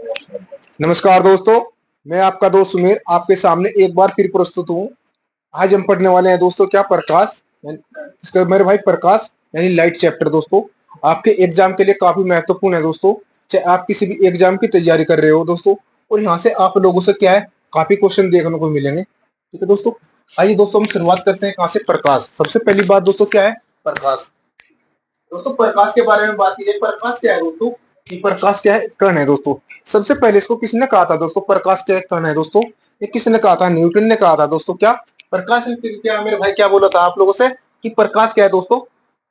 नमस्कार दोस्तों। मैं आपका दोस्त सुमेर आपके सामने एक बार फिर प्रस्तुत हूँ। आज हम पढ़ने वाले हैं दोस्तों क्या, प्रकाश। इसका मेरे भाई प्रकाश यानी लाइट चैप्टर दोस्तों आपके एग्जाम के लिए काफी महत्वपूर्ण है दोस्तों। चाहे आप किसी भी एग्जाम की तैयारी कर रहे हो दोस्तों, और यहाँ से आप लोगों से क्या है, काफी क्वेश्चन देखने को मिलेंगे। ठीक है दोस्तों, आइए दोस्तों हम शुरुआत करते हैं कहाँ से, प्रकाश। सबसे पहली बात दोस्तों क्या है, प्रकाश। दोस्तों प्रकाश के बारे में बात की जाए, प्रकाश क्या है दोस्तों, कि प्रकाश क्या है, कण है दोस्तों। सबसे पहले इसको किसने कहा था दोस्तों, प्रकाश क्या है, कण है दोस्तों। ये किसने कहा था, न्यूटन ने कहा था दोस्तों। क्या प्रकाश ने क्या मेरे भाई क्या बोला था आप लोगों से, कि प्रकाश क्या है दोस्तों,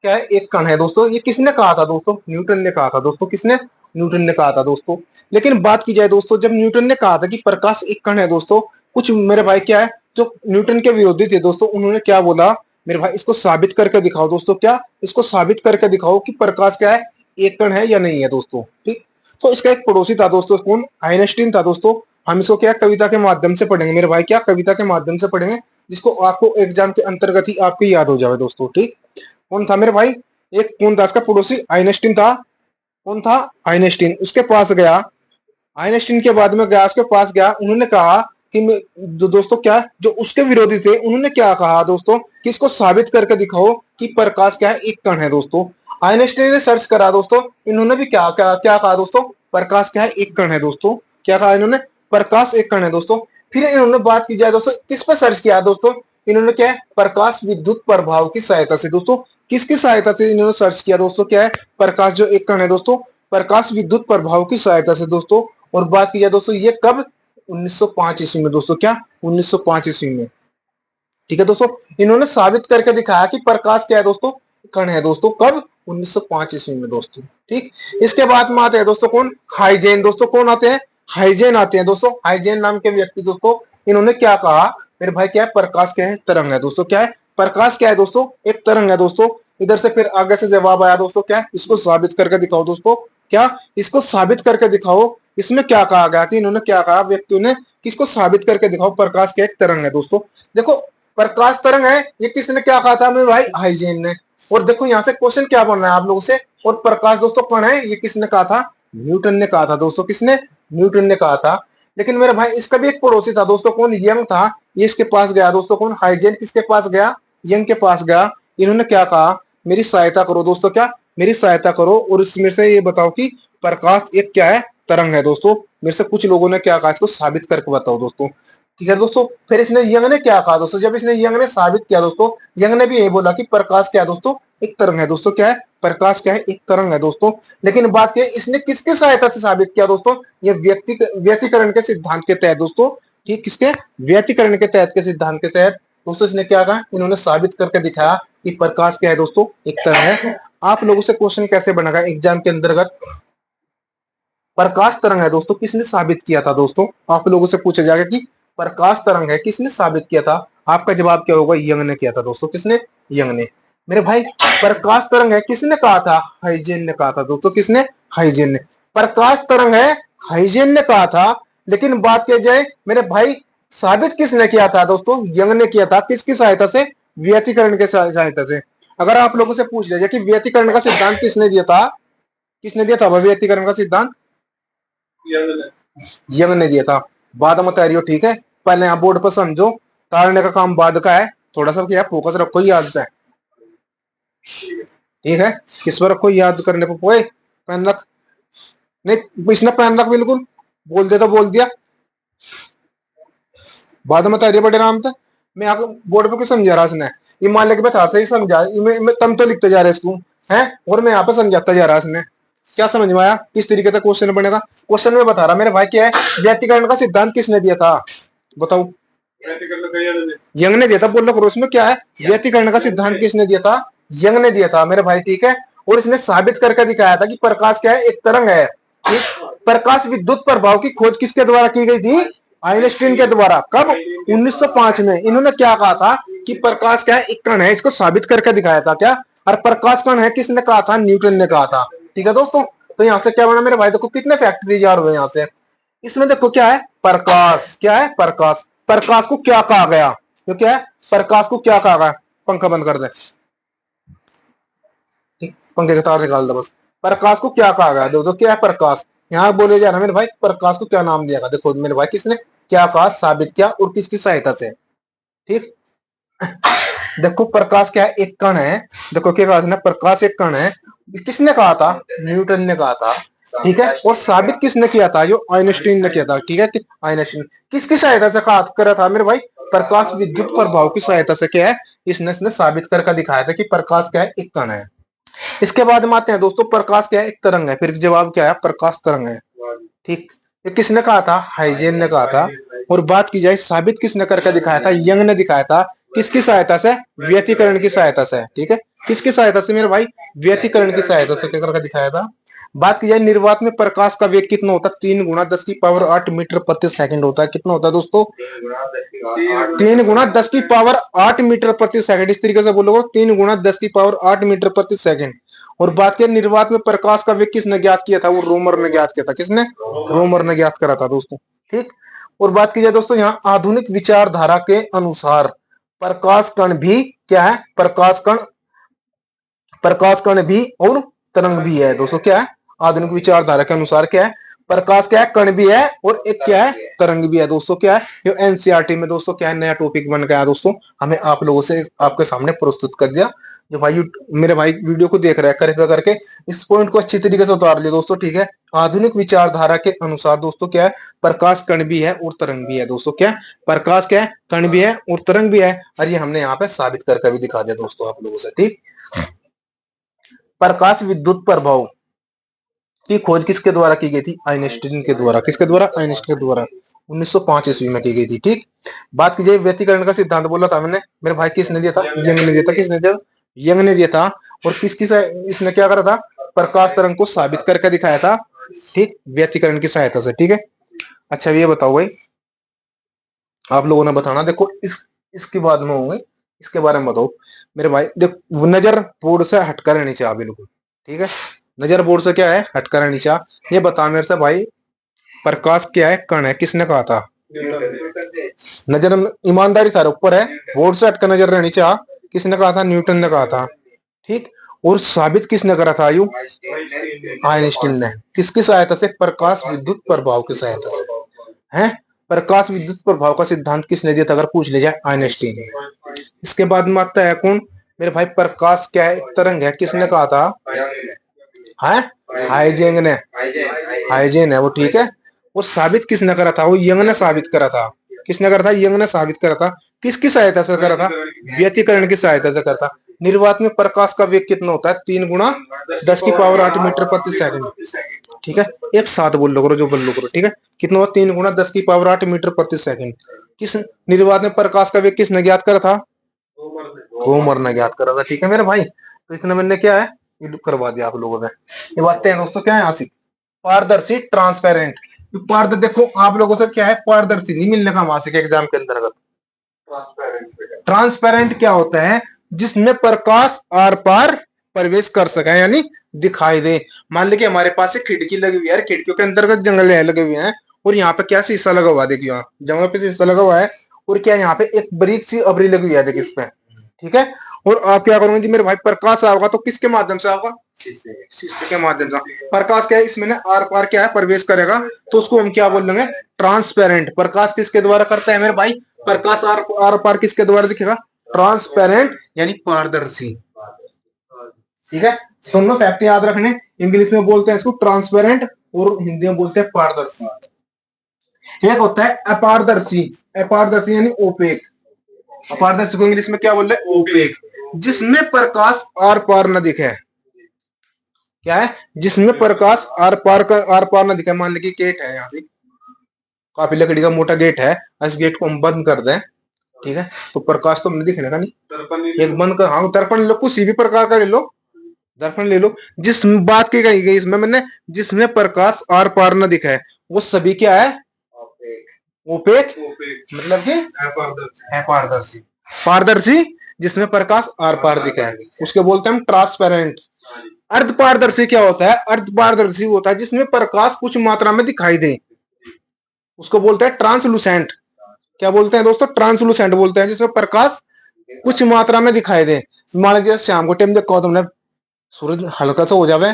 क्या है, एक कण है दोस्तों। ये किसने कहा था दोस्तों, न्यूटन ने कहा था दोस्तों। किसने, न्यूटन ने कहा था दोस्तों। लेकिन बात की जाए दोस्तों, जब न्यूटन ने कहा था कि प्रकाश एक कण है दोस्तों, कुछ मेरे भाई क्या है, जो न्यूटन के विरोधी थे दोस्तों, उन्होंने क्या बोला, मेरे भाई इसको साबित करके दिखाओ दोस्तों। क्या, इसको साबित करके दिखाओ कि प्रकाश क्या है, एक कण है या नहीं है दोस्तों। ठीक, तो इसका एक पड़ोसी था दोस्तों, कौन, आइंस्टीन था दोस्तों। हम इसको क्या कविता के माध्यम से पढ़ेंगे मेरे भाई, क्या कविता के माध्यम से पढ़ेंगे, जिसको आपको एग्जाम के अंतर्गत ही आपकी याद हो जाए दोस्तों। ठीक, कौन था मेरे भाई, एक कौन था इसका पड़ोसी, आइंस्टीन था। कौन था, आइंस्टीन। उसके पास गया, आइंस्टीन के बाद में गया, उसके पास गया, उन्होंने कहा कि जो दोस्तों क्या, जो उसके विरोधी थे, उन्होंने क्या कहा दोस्तों, कि इसको साबित करके दिखाओ कि प्रकाश क्या है, एक कण है दोस्तों। आइंस्टीन ने सर्च करा दोस्तों, इन्होंने भी क्या क्या क्या कहा दोस्तों, प्रकाश क्या है, एक कण है दोस्तों। क्या कहा इन्होंने, प्रकाश एक कण है दोस्तों। फिर इन्होंने बात की जाए दोस्तों, किस पर सर्च किया दोस्तों, इन्होंने क्या है, प्रकाश विद्युत प्रभाव की सहायता से दोस्तों। किसकी सहायता से इन्होंने सर्च किया दोस्तों, क्या है, प्रकाश जो एक कण है दोस्तों, प्रकाश विद्युत प्रभाव की सहायता से दोस्तों। और बात की जाए दोस्तों, ये कब, 1905 ईस्वी में दोस्तों। क्या, 1905 ईस्वी में। ठीक है दोस्तों, इन्होंने साबित करके दिखाया कि प्रकाश क्या है दोस्तों, कण है दोस्तों। कब, 1905 ईस्वी में दोस्तों। ठीक, इसके बाद में आते हैं दोस्तों कौन, हाइजेन दोस्तों। कौन आते हैं, हाइजेन आते हैं दोस्तों। हाइजेन नाम के व्यक्ति दोस्तों, इन्होंने क्या कहा, मेरे भाई क्या है, प्रकाश क्या है, तरंग है दोस्तों। क्या है, प्रकाश क्या है दोस्तों, एक तरंग है दोस्तों। इधर से फिर आगे से जवाब आया दोस्तों, क्या, इसको साबित करके दिखाओ दोस्तों। क्या, इसको साबित करके दिखाओ। इसमें क्या कहा गया, कि इन्होंने क्या कहा व्यक्तियों ने, कि इसको साबित करके दिखाओ, प्रकाश क्या एक तरंग है दोस्तों। देखो, प्रकाश तरंग है, ये किसने क्या कहा था मेरे भाई, हाइजेन ने। और देखो यहाँ से क्वेश्चन क्या बन रहा है आप लोगों से, और प्रकाश दोस्तों कण है, ये किसने कहा था, न्यूटन ने कहा था दोस्तों। किसने, न्यूटन ने कहा था। लेकिन मेरे भाई इसका भी एक पड़ोसी था दोस्तों, कौन, यंग था। ये इसके पास गया दोस्तों, कौन, हाइजेन किसके पास गया, यंग के पास गया। इन्होंने क्या कहा, मेरी सहायता करो दोस्तों। क्या, मेरी सहायता करो, और इसमें से ये बताओ कि प्रकाश एक क्या है, तरंग है दोस्तों। मेरे से कुछ लोगों ने क्या कहा, इसको साबित करके बताओ दोस्तों। ठीक है दोस्तों, फिर इसने यंग ने क्या कहा दोस्तों, जब इसने यंग ने साबित किया दोस्तों, यंग ने भी यही बोला कि प्रकाश क्या है दोस्तों, एक तरंग है दोस्तों। क्या है, प्रकाश क्या है, एक तरंग है दोस्तों। लेकिन बात क्या है, इसने किसके सहायता से साबित किया दोस्तों, ये व्यतिकरण के सिद्धांत के तहत दोस्तों। ठीक, किसके, व्यतिकरण के तहत, के सिद्धांत के तहत दोस्तों। इसने क्या कहा, इन्होंने साबित करके दिखाया कि प्रकाश क्या है दोस्तों, एक तरंग है। आप लोगों से क्वेश्चन कैसे बनेगा एग्जाम के अंतर्गत, प्रकाश तरंग है दोस्तों, किसने साबित किया था दोस्तों। आप लोगों से पूछा जाएगा कि प्रकाश तरंग है, किसने साबित किया था। आपका जवाब क्या होगा, यंग ने किया था दोस्तों। किसने, यंग ने। मेरे भाई प्रकाश तरंग है, किसने कहा था, हाइजेन ने कहा था दोस्तों। किसने, हाइजेन ने। प्रकाश तरंग है, हाइजेन ने कहा था। लेकिन बात की जाए मेरे भाई, साबित किसने किया था दोस्तों, यंग ने किया था। किसकी सहायता से, व्यतिकरण के सहायता से। अगर आप लोगों से पूछ लिया जाए कि व्यतिकरण का सिद्धांत किसने दिया था, किसने दिया था वह व्यतिकरण का सिद्धांत, यंग ने दिया था। बाद में तैयारियों, ठीक है, पहले आप बोर्ड पर समझो, तारने का काम बाद का है। थोड़ा सा क्या फोकस रखो, याद है। ठीक है, किस पर रखो, याद करने पर पोए, पेन रख, नहीं इसने पेन रख, बिल्कुल बोल दे तो बोल दिया। बाद में तैयारी बड़े आराम से, मैं आगे बोर्ड पे कुछ समझा रहा इसने, ये मान लेके मैं था सही समझा, तम तो लिखते जा रहे इसको है, और मैं यहाँ पे समझाता जा रहा इसने। क्या समझ में आया, किस तरीके से क्वेश्चन बनेगा। क्वेश्चन में बता रहा मेरे भाई क्या है, व्यतिकरण का सिद्धांत किसने दिया था, बताओ। यंग ने दिया था, बोल लो उसमें क्या है, व्यतिकरण का सिद्धांत किसने दिया था, यंग ने दिया था मेरे भाई। ठीक है, और इसने साबित करके दिखाया था कि प्रकाश क्या है, एक तरंग है। ठीक, प्रकाश विद्युत प्रभाव की खोज किसके द्वारा की गई थी, आइंस्टीन के द्वारा। कब, 1905 में। इन्होंने क्या कहा था, कि प्रकाश क्या है, एक कण है, इसको साबित करके दिखाया था। क्या, और प्रकाश कण है, किसने कहा था, न्यूटन ने कहा था। ठीक है दोस्तों, तो यहाँ से क्या बना मेरे भाई, देखो कितने फैक्ट दिए जा रहे हैं यहाँ से। इसमें देखो क्या है, प्रकाश क्या है, प्रकाश। प्रकाश को क्या कहा गया, तो क्या है, प्रकाश को क्या कहा गया, पंखा बंद कर दे, ठीक, पंखे का तार निकाल दो बस। प्रकाश को क्या कहा गया, देखो क्या है प्रकाश, यहाँ बोले जा रहा है मेरे भाई प्रकाश को क्या नाम दिया गया। देखो मेरे भाई किसने क्या कहा, साबित किया और किसकी सहायता से। ठीक, देखो प्रकाश क्या है, एक कण है। देखो क्या कहा, प्रकाश एक कण है। किसने कहा था, न्यूटन ने कहा था। ठीक है, और साबित किसने किया था, जो आइंस्टीन ने किया था। ठीक है, आइंस्टीन किसकी सहायता से कहा करा था मेरे भाई, प्रकाश विद्युत प्रभाव की सहायता से क्या है, इसने साबित करके दिखाया था कि प्रकाश क्या है, एक कण है। इसके बाद में आते हैं दोस्तों, प्रकाश क्या है, एक तरंग है। फिर जवाब क्या है, प्रकाश तरंग है। ठीक, ये किसने कहा था, हाइजेन ने कहा था। और बात की जाए साबित किसने करके दिखाया था, यंग ने दिखाया था। किसकी सहायता से, व्यतिकरण की सहायता से। ठीक है, किसकी सहायता से मेरे भाई, व्यतिकरण की सहायता से क्या करके दिखाया था। बात की जाए निर्वात में प्रकाश का वेग कितना होता है, 3 × 10⁸ मीटर प्रति सेकंड होता है। कितना होता है दोस्तों, 3 × 10⁸ मीटर प्रति सेकंड। इस तरीके से बोलोगे, 3 × 10⁸ मीटर प्रति सेकंड। और बात करें निर्वात में प्रकाश का वेग किसने ज्ञात किया था, वो रोमर ने ज्ञात किया था। किसने, रोमर ने ज्ञात करा था दोस्तों। ठीक, और बात की जाए दोस्तों, यहाँ आधुनिक विचारधारा के अनुसार प्रकाश कण भी क्या है, प्रकाश कण भी और तरंग भी है दोस्तों। क्या है, आधुनिक विचारधारा के अनुसार क्या है, प्रकाश क्या है, कण भी है और एक क्या है, तरंग भी है दोस्तों। क्या है, जो एनसीईआरटी में दोस्तों क्या है, नया टॉपिक बन गया दोस्तों, हमें आप लोगों से आपके सामने प्रस्तुत कर दिया। जो भाई मेरे भाई वीडियो को देख रहे हैं, कृपया करके इस पॉइंट को अच्छी तरीके से उतार लिया दोस्तों। ठीक है, आधुनिक विचारधारा के अनुसार दोस्तों क्या है, प्रकाश कण भी है और तरंग भी है दोस्तों। क्या है, प्रकाश क्या है, कण भी है और तरंग भी है। और ये हमने यहाँ पे साबित करके भी दिखा दिया दोस्तों आप लोगों से। ठीक, प्रकाश विद्युत प्रभाव की खोज किसके द्वारा की गई थी, आइंस्टीन के द्वारा। किसके द्वारा, आइंस्टीन के द्वारा 1905 ईस्वी में की गई थी। ठीक, बात की जाए व्यतिकरण का सिद्धांत बोला था मैंने मेरे भाई, किसने दिया था, यंग ने दिया था। किसने दिया, यंग ने दिया था। और किसकी इसने क्या करा था, प्रकाश तरंग को साबित करके दिखाया था। ठीक, व्यतिकरण की सहायता से। ठीक है, अच्छा ये बताओ भाई, आप लोगों ने बताना। देखो इसके बाद में होंगे, इसके बारे में बताओ मेरे भाई। देखो नजर बोर्ड से हटकर रहनी चाहिए बिल्कुल। ठीक है, नजर बोर्ड से क्या है, हटकर रहनी चाहिए। ये बता मेरे से भाई, प्रकाश क्या है, कण है, किसने कहा था। नजर ईमानदारी सारे ऊपर है, बोर्ड से हटकर नजर रहनी चाहिए, किसने कहा था, न्यूटन ने कहा था। ठीक, और साबित किसने करा था, यू आइंस्टीन ने। किसकी सहायता से, प्रकाश विद्युत प्रभाव की सहायता से। है, प्रकाश विद्युत प्रभाव का सिद्धांत किसने दिया था, अगर पूछ ले जाए, आइंस्टीन। इसके बाद में आता है कौन मेरे भाई, प्रकाश क्या है, एक तरंग है, किसने कहा था, है हाइजेंग ने, हाइजेन है वो। ठीक है, वो साबित किसने करा था, वो यंग ने साबित करा था। किसने करा था, यंग ने साबित करा था। किसकी सहायता से करा था, व्यतिकरण की सहायता से करा था। निर्वात में प्रकाश का वेग कितना होता है, 3 × 10⁸ मीटर प्रति सेकंड। ठीक है, एक साथ बोल लो करो, जो बोल लो करो। ठीक है, कितना हुआ, 3 × 10⁸ मीटर प्रति सेकंड। किस निर्वात में प्रकाश का वेग किसने ज्ञात करा था, रोमर ने ज्ञात करा था। ठीक है मेरे भाई, तो इतने मैंने क्या है, ये करवा दिया आप लोगों ने। ये बातें हैं दोस्तों, क्या है यहाँ से, पारदर्शी ट्रांसपेरेंट। पारदर्शी देखो आप लोगों से क्या है, पारदर्शी नहीं मिलने का मासिक एग्जाम के अंतर्गत। ट्रांसपेरेंट क्या होता है, जिसमें प्रकाश आर पार प्रवेश कर सके, यानी दिखाई दे। मान लीजिए हमारे पास एक खिड़की लगी हुई है, खिड़कियों के अंतर्गत जंगल लगे हुए हैं, और यहाँ पे क्या शीशा लगा हुआ है, देखिए यहाँ जंगल पे शीशा लगा हुआ है। और क्या यहाँ पे एक बारीक सी अबरी लगी हुई है, देखिए इस पे। ठीक है, और आप क्या करोगे कि मेरे भाई प्रकाश आओगा तो किसके माध्यम से आओगा, शीशे के माध्यम से। प्रकाश क्या है, इसमें ना आर पार क्या है, प्रवेश करेगा, तो उसको हम क्या बोल देंगे, ट्रांसपेरेंट। प्रकाश किसके द्वारा करता है मेरे भाई, प्रकाश आर पार किसके द्वारा दिखेगा, ट्रांसपेरेंट यानी पारदर्शी। ठीक है, दोनों फैक्ट याद रखने, इंग्लिश में बोलते हैं इसको ट्रांसपेरेंट और हिंदी में बोलते हैं पारदर्शी। एक होता है अपारदर्शी, अपारदर्शी यानी ओपेक। अपारदर्शी को इंग्लिश में क्या बोल रहे हैं, ओपेक, जिसमें प्रकाश आर पार न दिखे। क्या है, जिसमें प्रकाश आर पार न दिखे। मान लीजिए गेट है, यहाँ पे काफी लकड़ी का मोटा गेट है, इस गेट को हम बंद कर दें। ठीक है, तो प्रकाश तो दिखने का नहीं, एक बंद कर, हाँ दर्पण लो, किसी भी प्रकार का ले लो, दर्पण ले लो। जिस बात की कही गई इसमें मैंने, जिसमें प्रकाश आर पार न दिखे, वो सभी क्या है, ओपेक, मतलब कि अपारदर्शी। पारदर्शी जिसमें प्रकाश आर पार दिखा है, उसके बोलते हैं हम ट्रांसपेरेंट। अर्ध पारदर्शी क्या होता है, अर्ध पारदर्शी होता है जिसमें प्रकाश कुछ मात्रा में दिखाई दे, उसको बोलते हैं ट्रांसलूसेंट। क्या बोलते हैं दोस्तों, ट्रांसलूसेंट बोलते हैं, जिसमें प्रकाश कुछ मात्रा में दिखाई दे। मान लीजिए शाम को टाइम देखो तुमने, सूरज हल्का सा हो जावे,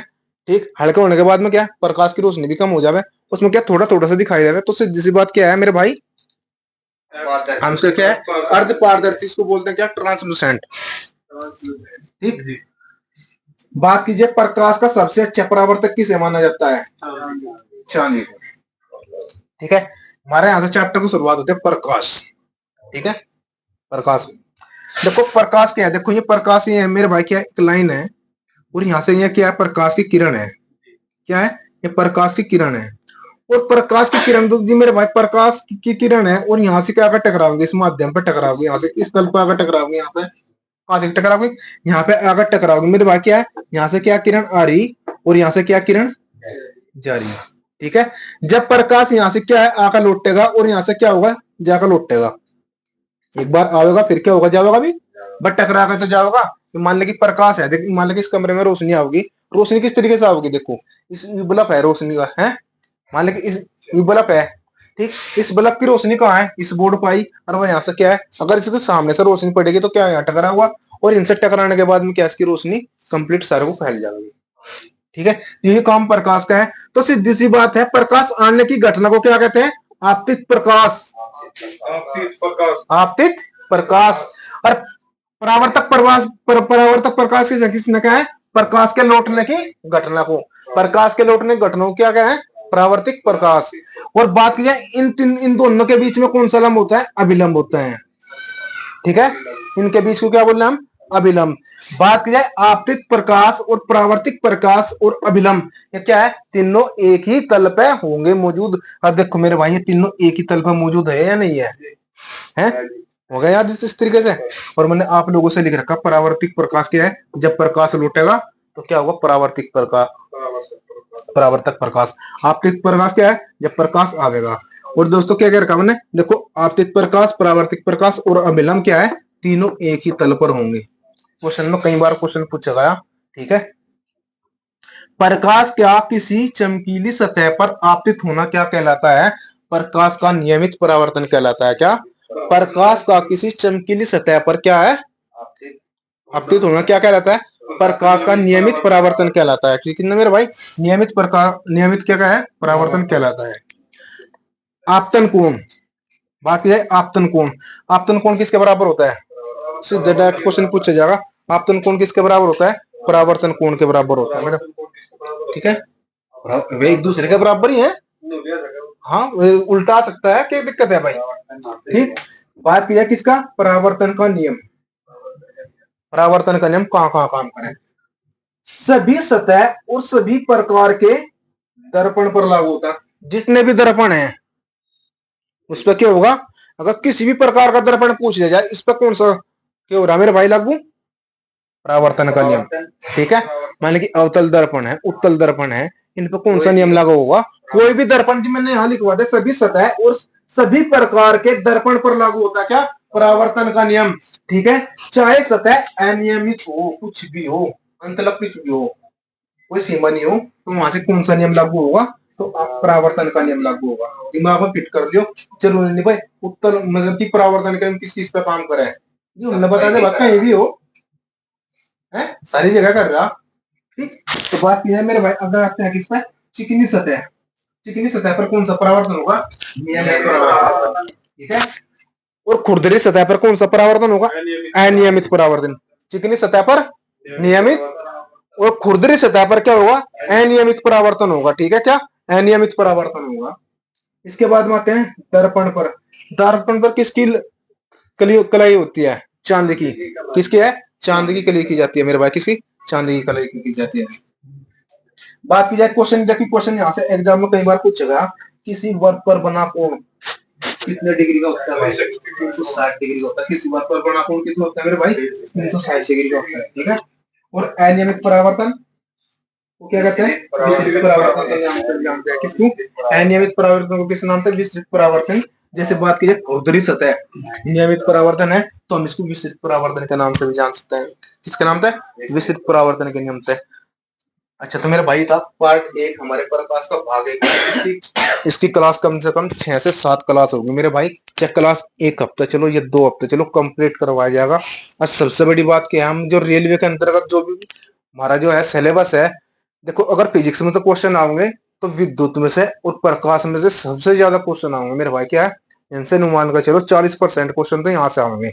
ठीक, हल्का होने के बाद में क्या प्रकाश की रोशनी भी कम हो जावे, उसमें क्या थोड़ा थोड़ा सा दिखाई देवे, तो सीधी सी बात क्या है मेरे भाई, हमसे क्या है अर्ध पारदर्शी, इसको बोलते हैं क्या ट्रांसलूसेंट। ठीक, बात कीजिए प्रकाश का सबसे अच्छा परावर्तक किसे माना जाता है, चांदी को। ठीक है, हमारे यहाँ से चैप्टर की शुरुआत होती है प्रकाश। ठीक है, प्रकाश, देखो प्रकाश क्या है, देखो ये प्रकाश ये है मेरे भाई, क्या एक लाइन है, और यहाँ से ये क्या है प्रकाश की किरण है, क्या है ये प्रकाश की किरण है, और प्रकाश की किरण तो जी मेरे भाई प्रकाश की किरण है, और यहाँ से क्या आकर टकराओगे, इस माध्यम पर टकराओगे, यहाँ से इस तल पर आकर टकराओगे, यहाँ पे कहां से टकराओगे, यहाँ पे आकर टकराओगे मेरे भाई, क्या है यहाँ से क्या किरण आ रही, और यहाँ से क्या किरण जा रही है। ठीक है, जब प्रकाश यहाँ से क्या है आकर लौटेगा, और यहाँ से क्या होगा जाकर लौटेगा, एक बार आएगा फिर क्या होगा जाएगा भी, बट टकरा कर तो जाएगा। मान ले कि प्रकाश है, देख मान ले कि इस कमरे में रोशनी आओगी, रोशनी किस तरीके से आओगी, देखो इस बल्ब है रोशनी का है, मान ले कि इस बल्ब है, ठीक, इस बल्ब की रोशनी कहाँ है, इस बोर्ड पर आई, और वह यहाँ से क्या है अगर इसके सामने से रोशनी पड़ेगी तो क्या यहाँ टकरा हुआ, और इनसे टकराने के बाद में क्या इसकी रोशनी कंप्लीट सारे को फैल जाएगी। ठीक है, यही काम प्रकाश का है। तो सीधी सी बात है, प्रकाश आने की घटना को क्या कहते हैं, आपतित प्रकाश, आपतित प्रकाश। और परावर्तक प्रकाश, परावर्तक प्रकाश किसने कहा है, प्रकाश के लौटने की घटना को, प्रकाश के लौटने की घटना को क्या कहा है, परावर्तिक प्रकाश। और बात की जाए इन दोनों के बीच में कौन सा लंब होता है, अभिलंब होता है। ठीक है, इनके बीच को क्या बोल रहे हैं हम, अभिलंब। बात की जाए आपतित प्रकाश और परावर्तिक प्रकाश और अभिलंब, ये क्या है, तीनों एक ही तल पे होंगे मौजूद। अब देखो मेरे भाई ये तीनों एक ही तल पे मौजूद है या नहीं है, हैं? हो गया याद इस तरीके से। और मैंने आप लोगों से लिख रखा परावर्तिक प्रकाश क्या है, जब प्रकाश लौटेगा तो क्या होगा परावर्तिक प्रकाश, परावर्तक प्रकाश। आपतित प्रकाश क्या है, जब प्रकाश आवेगा। और दोस्तों क्या कह रखा मैंने, देखो आपतित प्रकाश, परावर्तिक प्रकाश और अभिलंब क्या है, तीनों एक ही तल पर होंगे। क्वेश्चन में कई बार क्वेश्चन पूछा गया। ठीक है, प्रकाश क्या किसी चमकीली सतह पर आपतित होना क्या कहलाता है, प्रकाश का नियमित परावर्तन कहलाता है। क्या, प्रकाश का किसी चमकीली सतह पर क्या है आपतित होना क्या कहलाता है, प्रकाश का नियमित परावर्तन कहलाता है। ठीक है ना मेरे भाई, नियमित प्रकाश, नियमित क्या है परावर्तन कहलाता है। आपतन कोण, बात की जाए आपतन कोण, आपतन कोण किसके बराबर होता है, सीधे डायरेक्ट क्वेश्चन पूछा जाएगा, आपतन कोण किसके बराबर होता है, परावर्तन कोण के बराबर होता है मैडम। ठीक है, वे एक दूसरे के बराबर ही है, हाँ उल्टा आ सकता है, क्या दिक्कत है भाई। ठीक, बात की जाए किसका, परावर्तन का नियम, परावर्तन का नियम कहां कहां काम करे, सभी सतह और सभी प्रकार के दर्पण पर लागू होता है। जितने भी दर्पण है उस पर क्या होगा, अगर किसी भी प्रकार का दर्पण पूछ लिया जाए इस पर कौन सा क्या हो रहा है मेरे भाई लागू, परावर्तन का नियम। ठीक है, मान लीजिए अवतल दर्पण है, उत्तल दर्पण है, इन पर कौन सा नियम लागू होगा, कोई भी दर्पण जो मैंने यहां लिखवा दिया सभी सतह और सभी प्रकार के दर्पण पर लागू होता है क्या, परावर्तन का नियम। ठीक है, चाहे सतह अनियमित हो, कुछ भी हो, अंतलक कुछ भी हो, कोई सीमा नहीं हो, तो वहां से कौन सा नियम लागू होगा, तो परावर्तन का नियम लागू होगा। दिमाग में फिट कर लियो। चलो नहीं भाई, उत्तर मतलब कि परावर्तन का नियम किस चीज पे काम करे है जी, हमने बता दे कहीं भी हो है, सारी जगह कर रहा। ठीक, तो बात यह है मेरे भाई, अगर आते हैं किस पे, चिकनी सतह, चिकनी सतह पर कौन सा परावर्तन होगा, नियमित परावर्तन। ठीक है, और खुरदरी सतह पर कौन सा परावर्तन होगा, अनियमित परावर्तन। चिकनी सतह पर नियमित और खुरदरी सतह पर क्या होगा, अनियमित परावर्तन होगा। ठीक है, क्या अनियमित परावर्तन होगा। इसके बाद में आते हैं दर्पण पर, दर्पण पर किसकी कलाई होती है, चांदी की, किसकी है, चांदी की कलाई की जाती है मेरे भाई, किसकी, चांदी की कलाई की जाती है। बात की जाए क्वेश्चन, देखिए क्वेश्चन यहाँ से एग्जाम में कई बार पूछेगा, किसी वर्ग पर बना कोण कितने डिग्री का होता है भाई, 360 डिग्री का होता है। किसी वर्ग पर बना कोण कितना होता है मेरे भाई, 360 डिग्री का होता है। ठीक है, और अनियमित परावर्तन वो क्या कहते हैं, विस्तृत परावर्तन के नाम से जानते हैं। किसको, अनियमित परावर्तन को किस नाम से, विस्तृत परावर्तन। जैसे बात की जाए खुरदरी सतह नियमित परावर्तन है, तो हम इसको विस्तृत परावर्तन के नाम से भी जान सकते हैं। किसके नाम से, विस्तृत परावर्तन के नियम से। अच्छा तो मेरा भाई था पार्ट 1 हमारे प्रकाश का भाग 1, इसकी क्लास कम से कम 6 से 7 क्लास होगी मेरे भाई। चाहे क्लास 1 हफ्ते चलो या 2 हफ्ते चलो कंप्लीट करवाया जाएगा। और सबसे बड़ी बात क्या है, हम जो रेलवे के अंतर्गत जो भी हमारा जो है सिलेबस है, देखो अगर फिजिक्स में तो क्वेश्चन आओगे, तो विद्युत में से और प्रकाश में से सबसे ज्यादा क्वेश्चन आएंगे मेरे भाई। क्या है, इनसे अनुमान का चलो 40% क्वेश्चन तो यहाँ से आएंगे,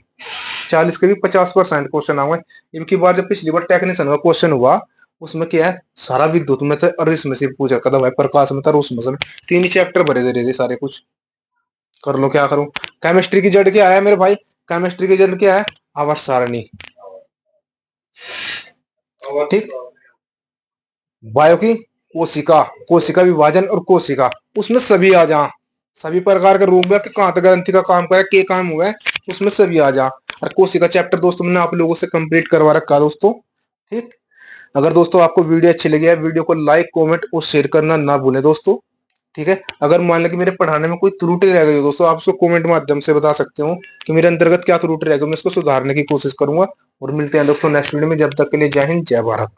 40 के भी 50% क्वेश्चन आएंगे। इनकी बार जब पिछली बार टेक्नीशियन का क्वेश्चन हुआ, उसमें क्या है, सारा विद्युत में से और इसमें से पूछ रखा था भाई, प्रकाश में था और उसमें से। तीन ही चैप्टर भरे दे रहे थे सारे, कुछ कर लो क्या करूं। केमिस्ट्री की जड़ क्या है मेरे भाई, केमिस्ट्री की जड़ क्या है, आवर्त सारणी। ठीक। बायो की कोशिका, कोशिका विभाजन और कोशिका, उसमें सभी आ जा, सभी प्रकार के रूप में कहाँ तक ग्रंथि का काम करे, के काम हुआ है, उसमें सभी आ जा। और कोशिका चैप्टर दोस्तों मैंने आप लोगों से कंप्लीट करवा रखा दोस्तों। ठीक। अगर दोस्तों आपको वीडियो अच्छी लगी है, वीडियो को लाइक कमेंट और शेयर करना ना भूलें दोस्तों। ठीक है। अगर मान लें कि मेरे पढ़ाने में कोई त्रुटि रह गई हो दोस्तों, आप उसको कमेंट माध्यम से बता सकते हो कि मेरे अंतर्गत क्या त्रुटि रह गई, मैं इसको सुधारने की कोशिश करूंगा। और मिलते हैं दोस्तों नेक्स्ट वीडियो में, जब तक के लिए जय हिंद जय भारत।